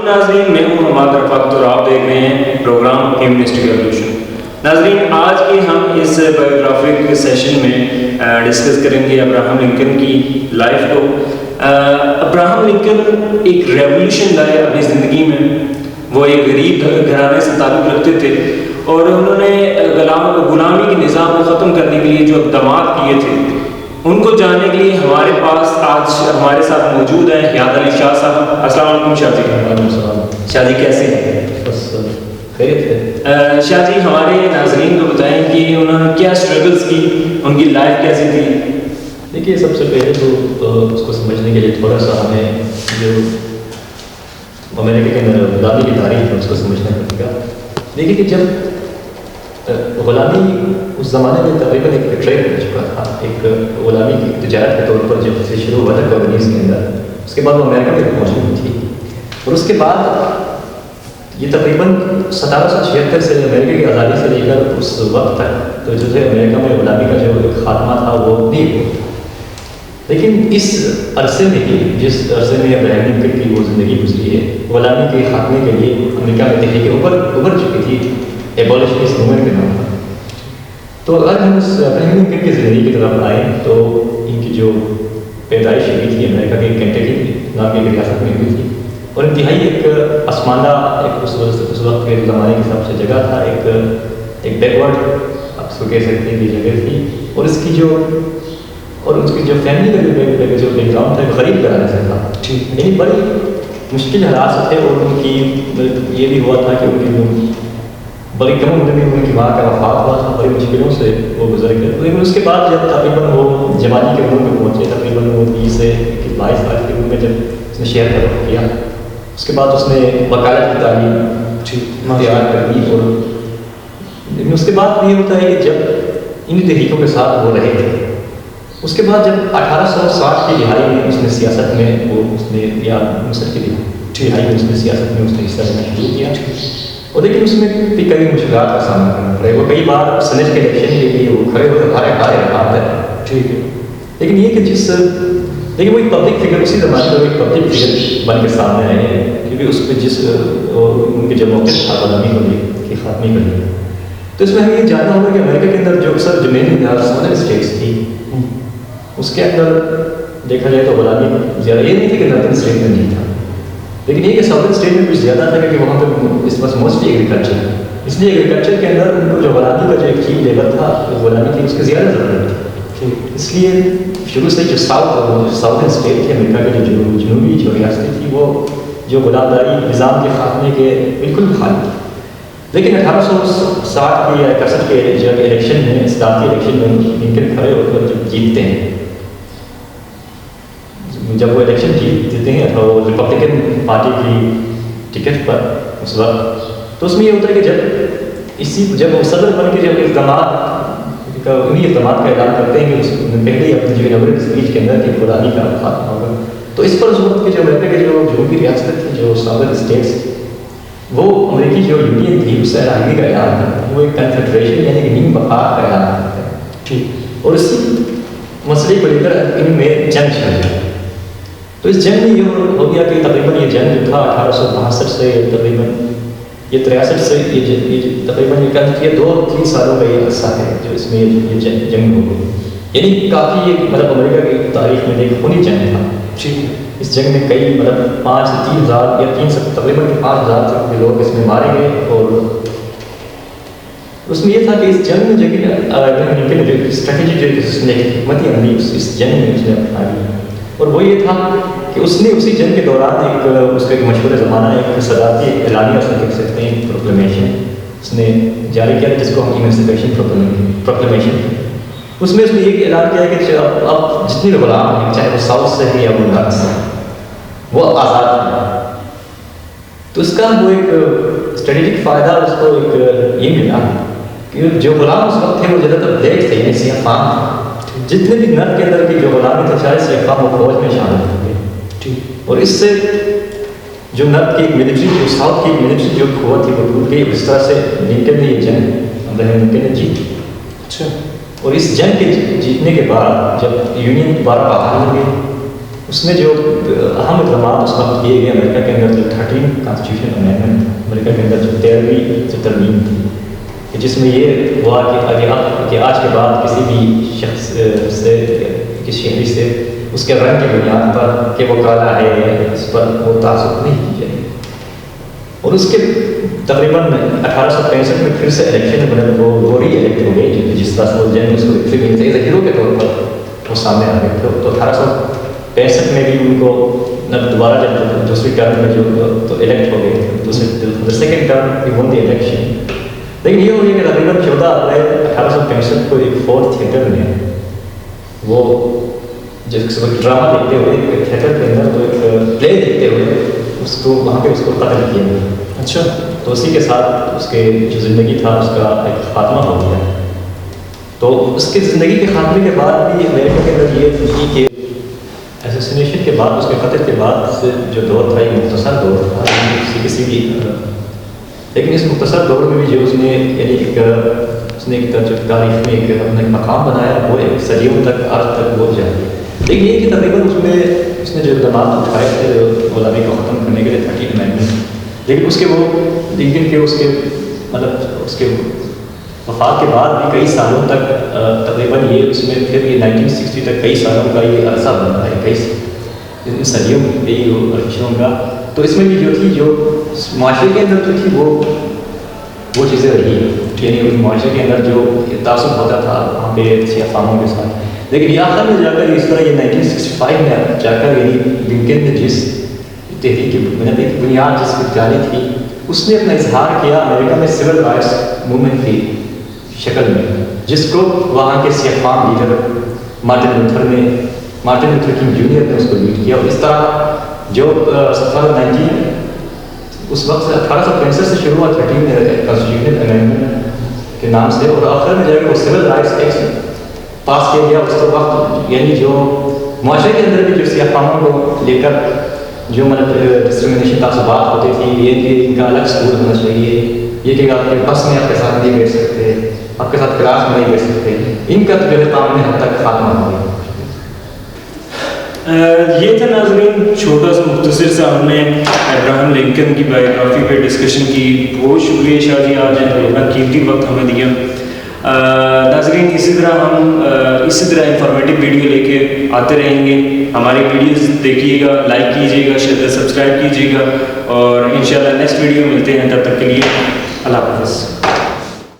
ناظرین، میں ہوں حماد رفعت اور آپ دیکھ رہے ہیں پروگرام ہیومنسٹک ایولیوشن۔ ناظرین، آج کے ہم اس بایوگرافک سیشن میں ڈسکس کریں گے ابراہم لنکن کی لائف کو۔ ابراہم لنکن ایک ریولیوشن لائے اپنی زندگی میں۔ وہ ایک غریب گھرانے سے تعلق رکھتے تھے اور انہوں نے غلامی کے نظام کو ختم کرنے کے لیے جو اقدامات کیے تھے ان کو جاننے کے لیے ہمارے پاس آج ہمارے ساتھ موجود ہیں حیات علی شاہ صاحب۔ السلام علیکم شاہ جی۔ شاہ جی کیسے ہیں؟ شاہ جی ہمارے ناظرین کو بتائیں کہ انہوں نے کیا اسٹرگلس کی، ان کی لائف کیسی تھی؟ دیکھیے، سب سے پہلے تو اس کو سمجھنے کے لیے تھوڑا سا ہمیں جو امریکہ کے اندر غلامی کی تاریخ ہے اس کو سمجھنا پڑے گا۔ دیکھیے کہ جب غلامی اس زمانے میں تقریباً ایک ٹریڈ ہو چکا تھا، ایک غلامی کی تجارت کے طور پر جب سے شروع ہوا تھا کالونیز کے اندر، اس کے بعد وہ امریکہ میں موجود تھی اور اس کے بعد یہ تقریباً 1776 سے امریکہ کی آزادی سے لے کر اس وقت تک تو جو ہے امریکہ میں غلامی کا جو ایک خاتمہ تھا وہ نہیں ہوا۔ لیکن اس عرصے میں ہی جس عرصے میں ابراہم لنکن کی وہ زندگی گزری ہے، غلامی کے خاتمے کے لیے امریکہ میں تحریکیں ابھر چکی تھی ایبولیشنسٹ موومنٹ کے نام پر۔ تو اگر ہم اس ابراہم لنکن کی زندگی کی طرف آئیں تو ان کی جو پیدائش ہوئی تھی امریکہ کے کینٹکی نام کی ریاست میں ہوئی تھی اور انتہائی ایک پسماندہ اس وقت کے زمانے کے حساب سے جگہ تھا، ایک بیکورڈ آپ اس کو کہہ سکتے ہیں کہ جگہ تھی اور اس کی جو فیملی کا جو بیک گراؤنڈ تھا غریب گھرانے سے تھا، یعنی بڑی مشکل حالات تھے اور ان کی یہ بھی ہوا تھا کہ ان کی بڑی کم عمر میں ان کی ماں کا وفات ہوا تھا، بڑی مشکلوں سے وہ گزر گئے۔ لیکن اس کے بعد جب تقریباً وہ جوانی کے عمر میں پہنچے، تقریباً وہ 20 سے 22 سال کی عمر میں جب اس نے شہر کا رخ کیا، اس کے بعد اس نے وکالت کی تعلیم تیار کر دی اور لیکن اس کے بعد یہ ہوتا ہے کہ جب ان تحریکوں کے ساتھ وہ رہے تھے، اس کے بعد جب 1860 کی دہائی میں اس نے سیاست میں یا مصر کی دہائی میں اس نے سیاست میں اس نے حصہ لینا شروع کیا اور لیکن اس میں بھی کئی مشکلات کا سامنا کرنا پڑے۔ وہ کئی بار سینٹ کے الیکشن کے لیے وہ کھڑے ہوئے ہارے رہا، ٹھیک ہے، لیکن یہ کہ لیکن وہ ایک پبلک فگر اسی زمانے میں ایک پبلک فگر بن کے سامنے آئے ہیں کیونکہ اس پہ ان کے جو موقع تھا غلامی کے خاتمے کے لیے۔ تو اس میں ہمیں یہ جاننا ہوگا کہ امریکہ کے اندر جو اکثر جو مین سدرن اسٹیٹس تھی اس کے اندر دیکھا جائے تو غلامی زیادہ یہ نہیں تھی کہ ناردرن اسٹیٹ میں نہیں تھا، لیکن یہ کہ ساؤتھرن اسٹیٹ میں کچھ زیادہ تھا کیونکہ وہاں پہ اس وقت موسٹلی ایگریکلچر ہے، اس لیے ایگریکلچر کے اندر ان کو جو غلامی کا جو ایک چیز لیول تھا غلامی کی اس کی زیادہ ضرورت تھی۔ اس لیے شروع سے جو ساؤتھرن اسٹیٹ تھے امریکہ کے جو جنوبی جو ریاستیں تھی وہ جو غلام داری نظام کے خاتمے کے بالکل مخالف تھی۔ لیکن 1860 کے یا 61 کے جب الیکشن میں اسلام کے الیکشن میں لنکن کھڑے ہو کر جب جیتتے ہیں، جب وہ الیکشن جیتے ہیں تو وہ ریپبلکن پارٹی کی ٹکٹ پر اس وقت، تو اس میں یہ ہوتا ہے کہ جب وہ صدر بن کے جب انہیں اقدامات کا اعلان کرتے ہیں کہ اس پہلے ہی اپنی جو انوگریٹ اسپیچ کے اندر کہ غلامی کا خاتمہ ہوگا، تو اس پر اس وقت کے جو امریکہ کے جو جنوبی ریاستیں تھیں جو ساؤتھرن اسٹیٹس، وہ امریکی جو یونین تھی اس سے علیحدگی کا اعلان کرتے ہیں، وہ ایک کنفیڈریشن یعنی کہ نیم وفاق کا اعلان کرتے ہیں، ٹھیک، اور اسی مسئلے کو لے کر ان میں جنگ چھڑ گئی۔ تو اس جنگ میں یہ ہو گیا کہ تقریباً یہ جنگ جو تھا 1862 سے تقریباً یہ 63 سے یہ تقریباً یہ 2-3 سالوں کا یہ عرصہ ہے جو اس میں یہ جنگ ہو گئی، یعنی کافی مطلب امریکہ کی تاریخ میں ایک خونی جنگ تھا۔ اس جنگ میں کئی مطلب 5 سے 3 ہزار یا 3 سے تقریباً 5 ہزار تک کے لوگ اس میں مارے گئے اور اس میں یہ تھا کہ اس جنگ میں جو اسٹریٹجی جو اس نے حکمت عملی اس جنگ میں اس نے اپنائی اور وہ یہ تھا کہ اس نے اسی جنگ کے دوران اس کا ایک مشہور زمانہ ایک صدارتی اعلانیہ اس نے کہہ سکتے ہیں پروکلیمیشن اس نے جاری کیا جس کو ہم ایمنسپیشن پروکلیمیشن، اس میں اس نے یہ اعلان کیا کہ اب جتنے بھی غلام ہیں چاہے وہ ساؤتھ سے ہے یا وہ نارتھ سے وہ آزاد ہیں۔ تو اس کا وہ ایک اسٹریٹجک فائدہ اس کو ایک یہ ملا کہ جو غلام اس وقت تھے وہ زیادہ تر بلیک تھے یعنی سیاہ فام تھے، جتنے بھی نرد کے اندر کی جو غلامی تھے سارے سیاہ فام وہ فوج میں شامل تھے اور اس سے جو نرد کی ملٹری جو ساؤتھ کی ملٹری جو قوت تھی وہ ٹوٹ گئی۔ اس طرح سے لنکن نے یہ جنگ ابراہم لنکن نے جیتی۔ اچھا، اور اس جنگ کے جیتنے کے بعد جب یونین دوبارہ بحال ہو گئی اس میں جو اہم اقدامات اس وقت کیے گئے امریکہ کے اندر، جو 13 کانسٹیٹیوشن امینڈمنٹ امریکہ کے اندر جو 13ویں جو ترمیم تھی، کہ جس میں یہ ہوا کہ آج کے بعد کسی بھی شخص سے، کسی شہری سے اس کے رنگ کی بنیاد پر کہ وہ کالا ہے، اس پر وہ تعصب نہیں کی جائے. اور اس کے تقریباً 1865 میں پھر سے الیکشن بنے، وہ ری الیکٹ ہو گئے، جس طرح سے وہ جن اس کو ہیرو کے طور پر وہ سامنے آ گئے. تو 1865 میں بھی ان کو دوبارہ جب دوسری ٹرم میں جو تو الیکٹ ہو گئے، دوسرے سیکنڈ ٹرم ہی ون دی الیکشن. لیکن یہ ہو گیا کہ تقریباً 14 اپریل 1865 کو ایک فورٹ تھیٹر میں وہ جس ڈرامہ دیکھتے ہوئے، تھیٹر کے اندر وہ ایک پلے دیکھتے ہوئے اس کو وہاں پہ اس کو قتل کیا گیا. اچھا. تو اسی کے ساتھ اس کے جو زندگی تھا اس کا ایک خاتمہ ہو گیا. تو اس کی زندگی کے خاتمے کے بعد بھی امریکہ کے اندر یہ تھی کہ ایسوسینیشن کے بعد، اس کے قتل کے بعد جو دور تھا، یہ مختصر دور تھا کسی بھی، لیکن اس مختصر دور میں بھی جو اس نے یعنی اس نے ایک تاریخ میں ایک اپنا مقام بنایا، وہ ایک صدیوں تک آج تک وہ جاری ہے. لیکن یہ کہ تقریباً اس نے جو اقدامات اٹھائے تھے غلامی کو ختم کرنے کے لیے 13 امینڈمنٹ، لیکن اس کے مطلب اس کے وفات کے بعد بھی کئی سالوں تک تقریباً یہ اس میں پھر یہ 1960 تک کئی سالوں کا یہ عرصہ بن رہا ہے، کئی صدیوں کئی عرصوں کا. تو اس میں بھی جو تھی، جو معاشرے کے اندر جو تھی وہ چیزیں رہی، یعنی اس معاشرے کے اندر جو تعصب ہوتا تھا وہاں پہ سیاہ فاموں کے ساتھ. لیکن یہ آخر میں جا کر اس طرح یہ 1965 میں جا کر یعنی لنکن نے جس تحریک کی بنیاد جس کی ڈالی تھی، اس نے اپنا اظہار کیا امریکہ میں سول رائٹس موومنٹ کی شکل میں، جس کو وہاں کے سیاہ فام leader Martin Luther King Junior نے اس کو لیڈ کیا. اور اس طرح جو اس وقت سے 1865 سے شروع ہوا 13 کانسٹیٹیوشن امینڈمنٹ کے نام سے، اور آخر میں جا کے وہ سول رائٹس ایکٹ پاس کیا گیا. اس وقت یعنی جو معاشرے کے اندر بھی جو سیاہ فاموں کو لے کر جو مطلب ڈسکرمنیشن تعصبات ہوتی تھی، یہ کہ ان کا الگ اسکول ہونا چاہیے، یہ کہ آپ کے بس میں آپ کے ساتھ نہیں بیٹھ سکتے، آپ کے ساتھ کلاس میں نہیں بیٹھ سکتے، ان کا جو ہے قانونی حد تک خاتمہ ہو گیا. یہ تھا ناظرین چھوٹا سا مختصر سا ہم نے ابراہم لنکن کی بایوگرافی پہ ڈسکشن کی. بہت شکریہ شاہ جی، آج اپنا قیمتی وقت ہمیں دیا. ناظرین اسی طرح انفارمیٹیو ویڈیو لے کے آتے رہیں گے. ہماری ویڈیوز دیکھیے گا، لائک کیجیے گا، سبسکرائب کیجیے گا، اور انشاءاللہ نیکسٹ ویڈیو ملتے ہیں. تب تک کے لیے اللہ حافظ.